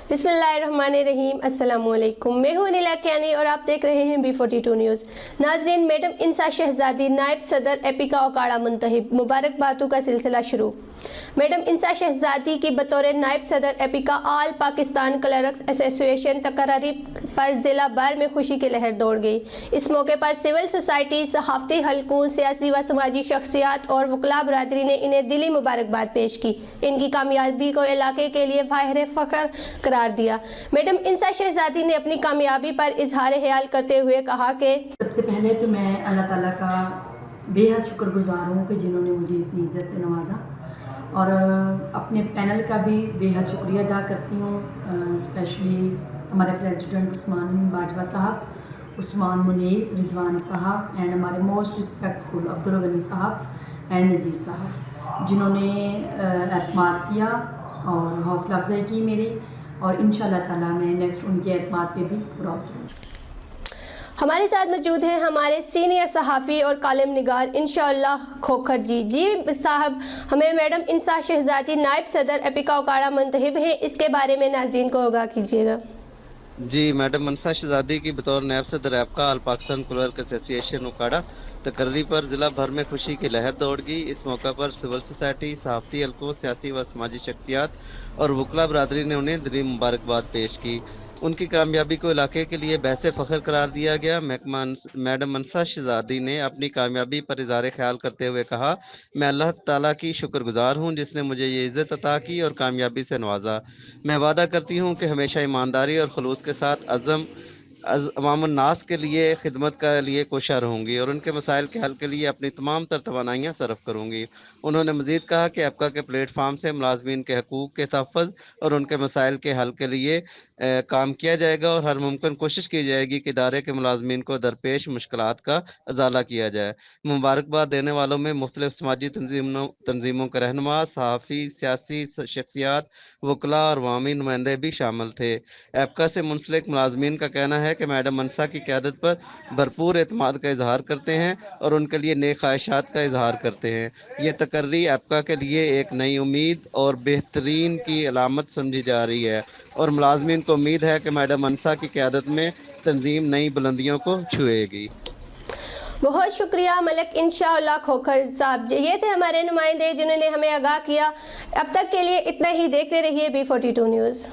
बिस्मिल्लाहिर्रहमानिर्रहीम। अस्सलामुअलैकुम। मैं हूं अनिला कियानी और आप देख रहे हैं B42 न्यूज़। नाजरीन, मैडम इंसा शहजादी नायब सदर एपिका ओकाड़ा मुंतहिब, मुबारकबादों का सिलसिला शुरू। मैडम इंसा शहजादी की बतौर नायब सदर एपिका आल पाकिस्तान क्लर्क्स एसोसिएशन तकर्री पर ज़िला भर में खुशी की लहर दौड़ गई। इस मौके पर सिविल सोसाइटी, सहाफ़ती हलकों, सियासी व समाजी शख्सियात और वकला बरादरी ने इन्हें दिली मुबारकबाद पेश की। इनकी कामयाबी को इलाके के लिए फाहिर फ़ख्र करार दिया। मैडम इंसा शहजादी ने अपनी कामयाबी पर इजहार ख्याल करते हुए कहा कि सबसे पहले तो मैं अल्लाह ताला का बेहद शुक्रगुजार हूँ कि जिन्होंने मुझे इतनी इज़्ज़त से नवाजा, और अपने पैनल का भी बेहद शुक्रिया अदा करती हूँ, स्पेशली हमारे प्रेसिडेंट उस्मान बाजवा साहब, उस्मान मुनीर, रिजवान साहब एंड हमारे मोस्ट रिस्पेक्टफुल अब्दुल गनी साहब एंड नज़ीर साहब, जिन्होंने एतमाद किया और हौसला अफजाई की मेरी, और इंशाअल्लाह ताला मैं नेक्स्ट उनके एतमाद पे भी पूरा उतरूँ। हमारे साथ मौजूद हैं हमारे सीनियर सहाफ़ी और कालम निगार इंशाअल्लाह खोखर जी साहब, हमें मैडम इंसा शहजादी नायब सदर एपिका ओकाड़ा मुंतहिब हैं, इसके बारे में नाज़रीन को आगाह कीजिएगा। जी, मैडम इंसा शहजादी की बतौर नायब सदर एपिका आल पाकिस्तान क्लर्क एसोसिएशन ओकाड़ा तकर्री पर ज़िला भर में खुशी की लहर दौड़ गई। इस मौका पर सिविल सोसाइटी, सहाफ़ती हलकों, सियासी व समाजी शख्सियात और वकला बरादरी ने उन्हें दिली मुबारकबाद पेश की। उनकी कामयाबी को इलाके के लिए बहसे फ़ख्र करार दिया गया। मैडम इंसा शहजादी ने अपनी कामयाबी पर इज़हार ख्याल करते हुए कहा, मैं अल्लाह ताला की शुक्रगुजार हूँ जिसने मुझे ये इज़्ज़त अता की और कामयाबी से नवाजा। मैं वादा करती हूँ कि हमेशा ईमानदारी और खलूस के साथ अवामुन्नास के लिए खिदमत के लिए कोशिश रहूँगी और उनके मसाइल के हल के लिए अपनी तमाम तर तवानाइयाँ सरफ करूँगी। उन्होंने मज़ीद कहा कि एपिका के प्लेटफार्म से मुलाज़मीन के हकूक़ के तहफ़्फ़ुज़ और उनके मसाइल के हल के लिए काम किया जाएगा और हर मुमकिन कोशिश की जाएगी कि इदारे के मुलाज़मीन को दरपेश मुश्किलात का अज़ाला किया जाए। मुबारकबाद देने वालों में मुख्तलिफ समाजी तंजीमों के रहनुमा, सहाफ़ी, सियासी शख्सियात, वकला और अवामी नुमाइंदे भी शामिल थे। एपिका से मुंसलिक मुलाज़मीन का कहना है कि मैडम इंसा की क़यादत पर भरपूर एतमाद का इजहार करते हैं और उनके लिए नेक ख्वाहिशात का इजहार करते हैं। ये तकर्री एपिका के लिए एक नई उम्मीद और बेहतरीन की अलामत समझी जा रही है और मुलाज़मीन को उम्मीद है कि मैडम इंसा की क़यादत में तंजीम नई बुलंदियों को छुएगी। बहुत शुक्रिया मलिक इंशाअल्लाह खोखर साहब। ये थे हमारे नुमाइंदे जिन्होंने हमें आगाह किया। अब तक के लिए इतना ही। देखते रहिए B42 न्यूज़।